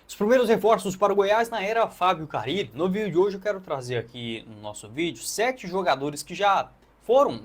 Os primeiros reforços para o Goiás na era Fábio Carille. No vídeo de hoje eu quero trazer aqui no nosso vídeo 7 jogadores que já foram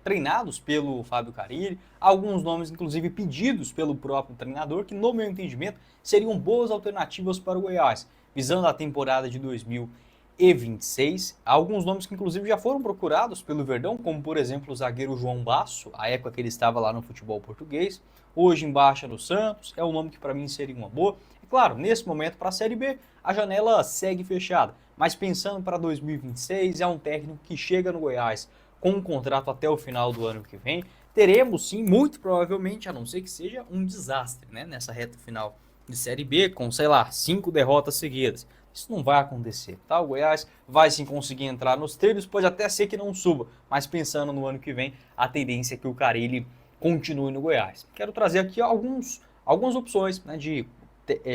treinados pelo Fábio Carille, alguns nomes inclusive pedidos pelo próprio treinador, que no meu entendimento seriam boas alternativas para o Goiás, visando a temporada de 2026. Alguns nomes que inclusive já foram procurados pelo Verdão, como por exemplo o zagueiro João Basso, a época que ele estava lá no futebol português, hoje em baixa no Santos, é um nome que para mim seria uma boa. Claro, nesse momento para a Série B, a janela segue fechada, mas pensando para 2026, é um técnico que chega no Goiás com um contrato até o final do ano que vem. Teremos sim, muito provavelmente, a não ser que seja um desastre, né, nessa reta final de Série B, com, sei lá, 5 derrotas seguidas. Isso não vai acontecer, tá? O Goiás vai sim conseguir entrar nos trilhos, pode até ser que não suba, mas pensando no ano que vem, a tendência é que o Carille continue no Goiás. Quero trazer aqui algumas opções, né, de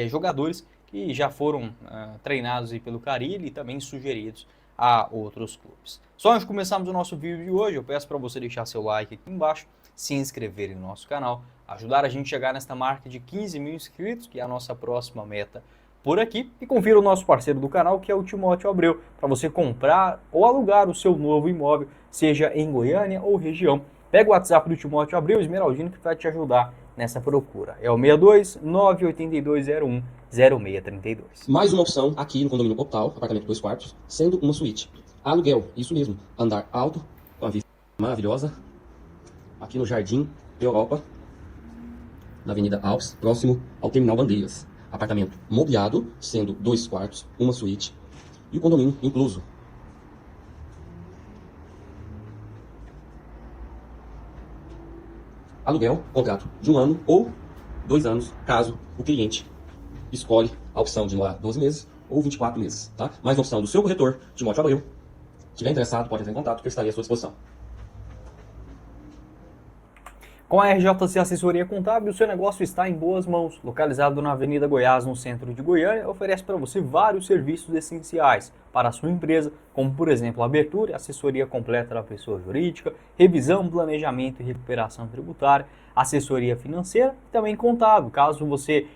jogadores que já foram treinados aí pelo Carille e também sugeridos a outros clubes. Só antes de começarmos o nosso vídeo de hoje, eu peço para você deixar seu like aqui embaixo, se inscrever no nosso canal, ajudar a gente a chegar nesta marca de 15 mil inscritos, que é a nossa próxima meta por aqui, e confira o nosso parceiro do canal, que é o Timóteo Abreu, para você comprar ou alugar o seu novo imóvel, seja em Goiânia ou região. Pega o WhatsApp do Timóteo Abreu, Esmeraldino, que vai te ajudar nessa procura. É o 62 98201 0632. Mais uma opção aqui no condomínio Optal, apartamento 2 quartos, sendo uma suíte. Aluguel, isso mesmo, andar alto, com a vista maravilhosa, aqui no Jardim Europa, na Avenida Alpes, próximo ao Terminal Bandeiras. Apartamento mobiliado, sendo 2 quartos, uma suíte, e o condomínio incluso. Aluguel, contrato de 1 ano ou 2 anos, caso o cliente escolhe a opção de morar 12 meses ou 24 meses, tá? Mais uma opção do seu corretor, Timóteo Abreu. Se estiver interessado, pode entrar em contato, que eu estarei à sua disposição. Com a RJC Assessoria Contábil, o seu negócio está em boas mãos. Localizado na Avenida Goiás, no centro de Goiânia, oferece para você vários serviços essenciais para a sua empresa, como por exemplo, abertura e assessoria completa da pessoa jurídica, revisão, planejamento e recuperação tributária, assessoria financeira e também contábil. Caso você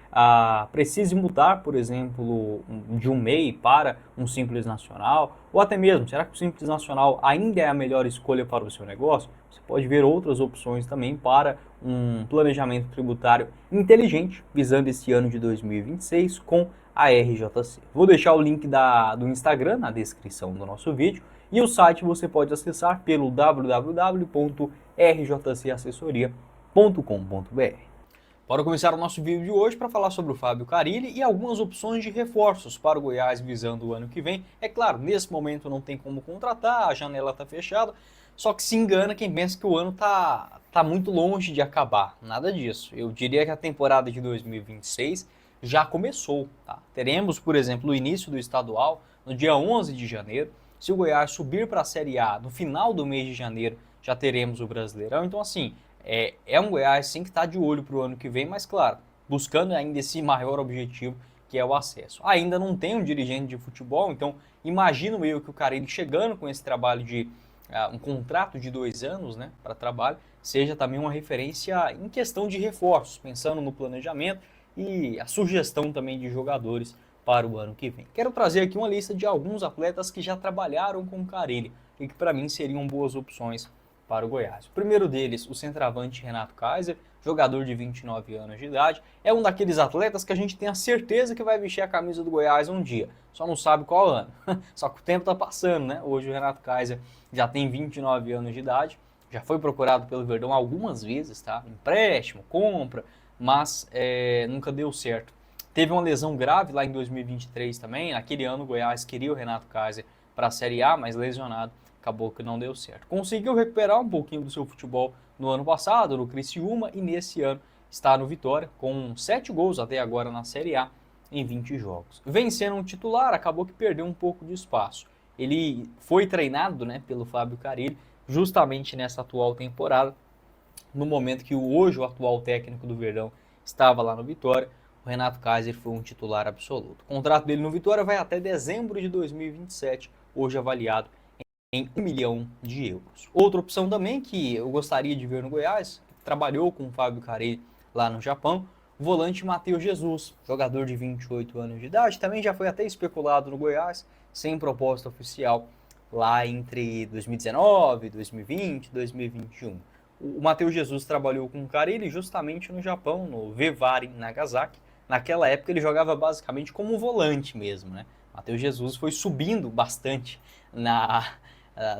precise mudar, por exemplo, de um MEI para um Simples Nacional, ou até mesmo, será que o Simples Nacional ainda é a melhor escolha para o seu negócio? Você pode ver outras opções também para um planejamento tributário inteligente, visando esse ano de 2026 com a RJC. Vou deixar o link do Instagram na descrição do nosso vídeo e o site você pode acessar pelo www.rjcassessoria.com.br. Bora começar o nosso vídeo de hoje para falar sobre o Fábio Carille e algumas opções de reforços para o Goiás visando o ano que vem. É claro, nesse momento não tem como contratar, a janela está fechada, só que se engana quem pensa que o ano tá muito longe de acabar. Nada disso. Eu diria que a temporada de 2026 já começou. Tá? Teremos, por exemplo, o início do estadual no dia 11 de janeiro. Se o Goiás subir para a Série A no final do mês de janeiro, já teremos o Brasileirão. Então, assim, é um Goiás sim que está de olho para o ano que vem, mas claro, buscando ainda esse maior objetivo, que é o acesso. Ainda não tem um dirigente de futebol, então imagino eu que o Carille chegando com esse trabalho de um contrato de 2 anos, né, para trabalho, seja também uma referência em questão de reforços, pensando no planejamento e a sugestão também de jogadores para o ano que vem. Quero trazer aqui uma lista de alguns atletas que já trabalharam com o Carille e que para mim seriam boas opções para o Goiás. O primeiro deles, o centroavante Renato Kaiser, jogador de 29 anos de idade, é um daqueles atletas que a gente tem a certeza que vai vestir a camisa do Goiás um dia, só não sabe qual ano. Só que o tempo está passando, né? Hoje o Renato Kaiser já tem 29 anos de idade, já foi procurado pelo Verdão algumas vezes, tá? Empréstimo, compra, mas nunca deu certo. Teve uma lesão grave lá em 2023 também, naquele ano o Goiás queria o Renato Kaiser para a Série A, mas lesionado, acabou que não deu certo. Conseguiu recuperar um pouquinho do seu futebol no ano passado, no Criciúma, e nesse ano está no Vitória, com 7 gols até agora na Série A em 20 jogos. Vencendo um titular, acabou que perdeu um pouco de espaço. Ele foi treinado, né, pelo Fábio Carille justamente nessa atual temporada, no momento que hoje o atual técnico do Verdão estava lá no Vitória. O Renato Kaiser foi um titular absoluto. O contrato dele no Vitória vai até dezembro de 2027, hoje avaliado em 1 milhão de euros. Outra opção também que eu gostaria de ver no Goiás, que trabalhou com o Fábio Carille lá no Japão, volante Matheus Jesus, jogador de 28 anos de idade, também já foi até especulado no Goiás, sem proposta oficial, lá entre 2019, 2020, 2021. O Matheus Jesus trabalhou com o Carille justamente no Japão, no Vivare Nagasaki. Naquela época ele jogava basicamente como volante mesmo, né? Matheus Jesus foi subindo bastante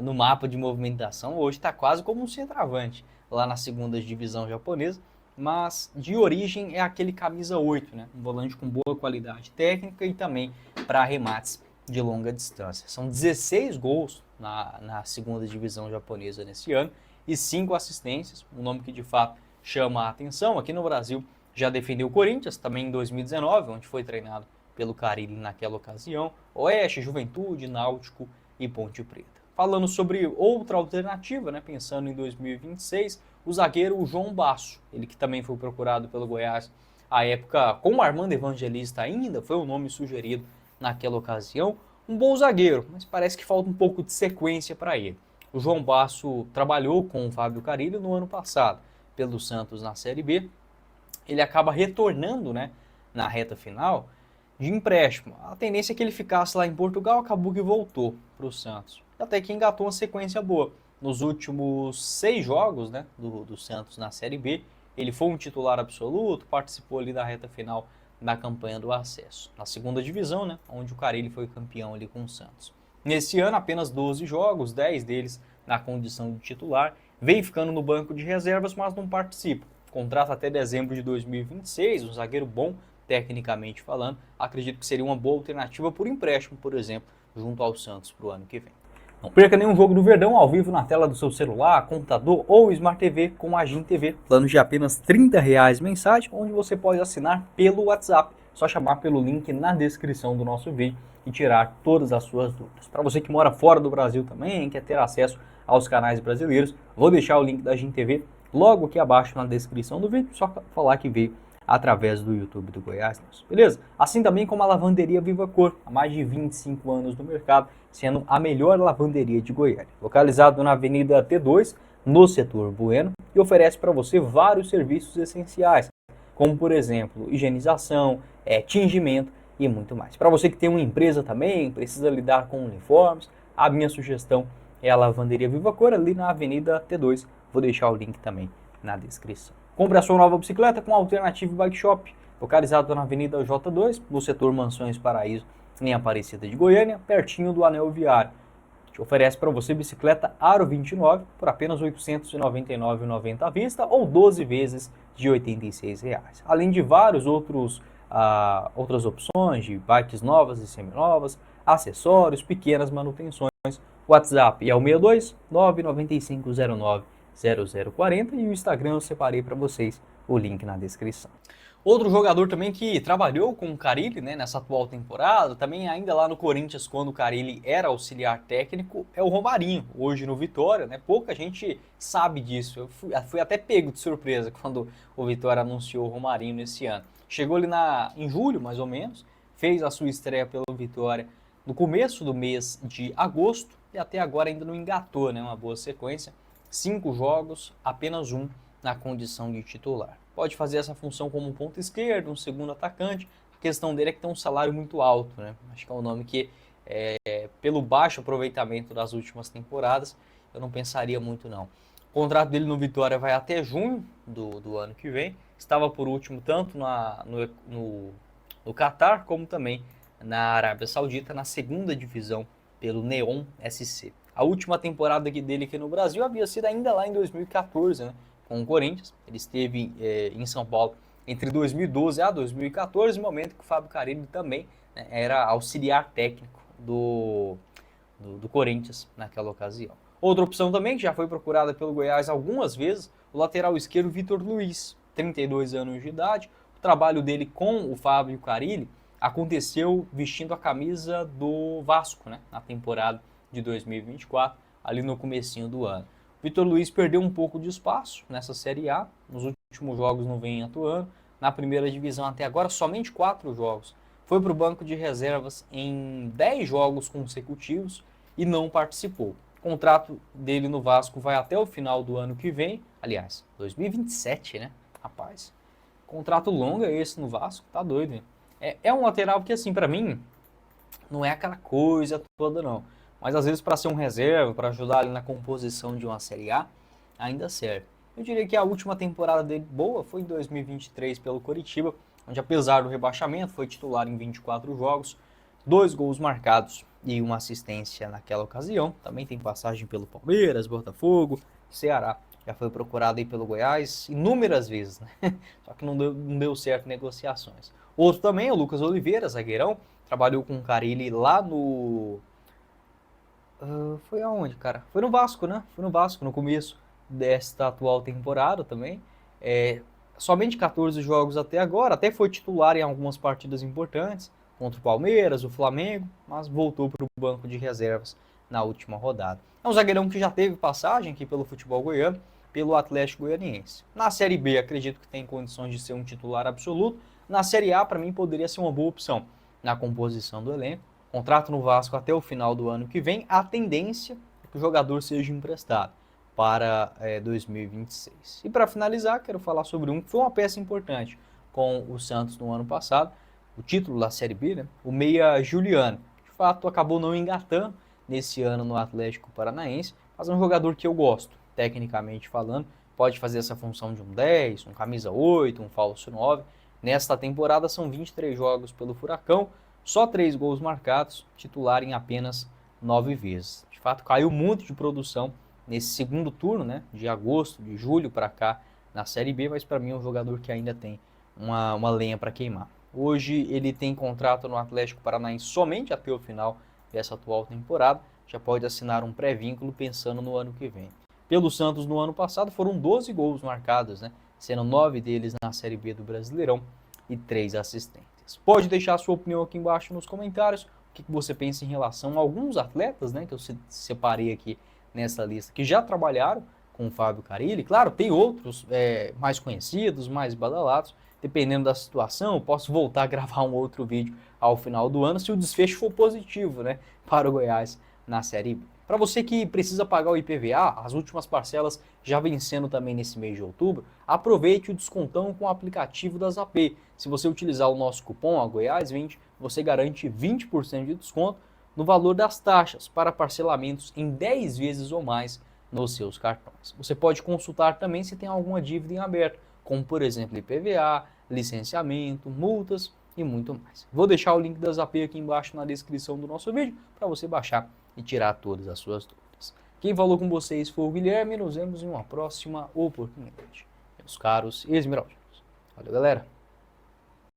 no mapa de movimentação, hoje está quase como um centroavante lá na segunda divisão japonesa, mas de origem é aquele camisa 8, né? Um volante com boa qualidade técnica e também para arremates de longa distância. São 16 gols na segunda divisão japonesa nesse ano e 5 assistências, um nome que de fato chama a atenção. Aqui no Brasil já defendeu o Corinthians, também em 2019, onde foi treinado pelo Carille naquela ocasião, Oeste, Juventude, Náutico e Ponte Preta. Falando sobre outra alternativa, né, pensando em 2026, o zagueiro João Basso, ele que também foi procurado pelo Goiás à época com o Armando Evangelista ainda, foi o nome sugerido naquela ocasião. Um bom zagueiro, mas parece que falta um pouco de sequência para ele. O João Basso trabalhou com o Fábio Carille no ano passado pelo Santos na Série B. Ele acaba retornando, né, na reta final de empréstimo. A tendência é que ele ficasse lá em Portugal, acabou que voltou para o Santos. Até que engatou uma sequência boa. Nos últimos 6 jogos, né, do Santos na Série B, ele foi um titular absoluto, participou ali da reta final da campanha do acesso. Na segunda divisão, né, onde o Carille foi campeão ali com o Santos. Nesse ano, apenas 12 jogos, 10 deles na condição de titular. Vem ficando no banco de reservas, mas não participa. Contrato até dezembro de 2026, um zagueiro bom, tecnicamente falando. Acredito que seria uma boa alternativa por empréstimo, por exemplo, junto ao Santos para o ano que vem. Não perca nenhum jogo do Verdão ao vivo na tela do seu celular, computador ou Smart TV com a Gin TV. Planos de apenas R$30 mensagem, onde você pode assinar pelo WhatsApp. Só chamar pelo link na descrição do nosso vídeo e tirar todas as suas dúvidas. Para você que mora fora do Brasil também, quer ter acesso aos canais brasileiros, vou deixar o link da Gin TV logo aqui abaixo na descrição do vídeo, só falar que veio através do YouTube do Goiás, beleza? Assim também como a lavanderia Viva Cor, há mais de 25 anos no mercado, sendo a melhor lavanderia de Goiânia. Localizado na Avenida T2, no setor Bueno, e oferece para você vários serviços essenciais, como por exemplo, higienização, tingimento e muito mais. Para você que tem uma empresa também, precisa lidar com uniformes, a minha sugestão é a lavanderia Viva Cor, ali na Avenida T2, vou deixar o link também na descrição. Compre a sua nova bicicleta com a Alternative Bike Shop, localizado na Avenida J2, no setor Mansões Paraíso, em Aparecida de Goiânia, pertinho do Anel Viário. Te oferece para você bicicleta Aro 29 por apenas R$ 899,90 à vista ou 12 vezes de R$ 86,00. Além de vários outras opções de bikes novas e seminovas, acessórios, pequenas manutenções. O WhatsApp é o 62 99509 0040 e o Instagram eu separei para vocês o link na descrição. Outro jogador também que trabalhou com o Carille, né, nessa atual temporada, também ainda lá no Corinthians quando o Carille era auxiliar técnico, é o Romarinho, hoje no Vitória, né? Pouca gente sabe disso. Eu fui até pego de surpresa quando o Vitória anunciou o Romarinho nesse ano. Chegou ali em julho, mais ou menos, fez a sua estreia pelo Vitória no começo do mês de agosto e até agora ainda não engatou, né, uma boa sequência. 5 jogos, apenas um na condição de titular. Pode fazer essa função como um ponto esquerdo, um segundo atacante. A questão dele é que tem um salário muito alto, né? Acho que é um nome que, pelo baixo aproveitamento das últimas temporadas, eu não pensaria muito não. O contrato dele no Vitória vai até junho do ano que vem. Estava por último tanto no Catar, como também na Arábia Saudita, na segunda divisão pelo Neon SC. A última temporada dele aqui no Brasil havia sido ainda lá em 2014, né, com o Corinthians. Ele esteve em São Paulo entre 2012 a 2014, momento que o Fábio Carille também, né, era auxiliar técnico do Corinthians naquela ocasião. Outra opção também, que já foi procurada pelo Goiás algumas vezes, o lateral esquerdo Vitor Luiz, 32 anos de idade. O trabalho dele com o Fábio Carille aconteceu vestindo a camisa do Vasco, né, na temporada de 2024, ali no comecinho do ano. Vitor Luiz perdeu um pouco de espaço nessa Série A, nos últimos jogos não vem atuando, na primeira divisão até agora somente 4 jogos. Foi para o banco de reservas em 10 jogos consecutivos e não participou. O contrato dele no Vasco vai até o final do ano que vem, aliás, 2027, né, rapaz? Contrato longo é esse no Vasco, tá doido, hein? É um lateral que, assim, pra mim, não é aquela coisa toda, não. Mas às vezes para ser um reserva, para ajudar ali na composição de uma Série A, ainda serve. Eu diria que a última temporada dele boa foi em 2023 pelo Coritiba, onde apesar do rebaixamento foi titular em 24 jogos, 2 gols marcados e uma assistência naquela ocasião. Também tem passagem pelo Palmeiras, Botafogo, Ceará. Já foi procurado aí pelo Goiás inúmeras vezes, né? Só que não deu certo negociações. Outro também é o Lucas Oliveira, zagueirão. Trabalhou com o Carille lá no... foi aonde, cara? Foi no Vasco, né? Foi no Vasco, no começo desta atual temporada também. Somente 14 jogos até agora. Até foi titular em algumas partidas importantes. Contra o Palmeiras, o Flamengo. Mas voltou para o banco de reservas na última rodada. É um zagueirão que já teve passagem aqui pelo futebol goiano, pelo Atlético Goianiense. Na Série B, acredito que tem condições de ser um titular absoluto. Na Série A, para mim, poderia ser uma boa opção na composição do elenco. Contrato no Vasco até o final do ano que vem. A tendência é que o jogador seja emprestado para 2026. E para finalizar, quero falar sobre um que foi uma peça importante com o Santos no ano passado, o título da Série B, né? O meia Juliano. De fato, acabou não engatando nesse ano no Atlético Paranaense, mas é um jogador que eu gosto, tecnicamente falando. Pode fazer essa função de um 10, um camisa 8, um falso 9. Nesta temporada são 23 jogos pelo Furacão, só 3 gols marcados, titular em apenas 9 vezes. De fato, caiu muito de produção nesse segundo turno, né, de agosto, de julho para cá na Série B, mas para mim é um jogador que ainda tem uma lenha para queimar. Hoje ele tem contrato no Atlético Paranaense somente até o final dessa atual temporada, já pode assinar um pré-vínculo pensando no ano que vem. Pelo Santos no ano passado foram 12 gols marcados, né, sendo 9 deles na Série B do Brasileirão e 3 assistências. Pode deixar a sua opinião aqui embaixo nos comentários, o que você pensa em relação a alguns atletas, né, que eu separei aqui nessa lista, que já trabalharam com o Fábio Carille. Claro, tem outros mais conhecidos, mais badalados, dependendo da situação, eu posso voltar a gravar um outro vídeo ao final do ano, se o desfecho for positivo, né, para o Goiás na Série B. Para você que precisa pagar o IPVA, as últimas parcelas já vencendo também nesse mês de outubro, aproveite o descontão com o aplicativo da Zapay. Se você utilizar o nosso cupom, a Goiás20, você garante 20% de desconto no valor das taxas para parcelamentos em 10 vezes ou mais nos seus cartões. Você pode consultar também se tem alguma dívida em aberto, como por exemplo IPVA, licenciamento, multas e muito mais. Vou deixar o link da Zapay aqui embaixo na descrição do nosso vídeo para você baixar e tirar todas as suas dúvidas. Quem falou com vocês foi o Guilherme, nos vemos em uma próxima oportunidade. Meus caros esmeraldinos. Valeu, galera!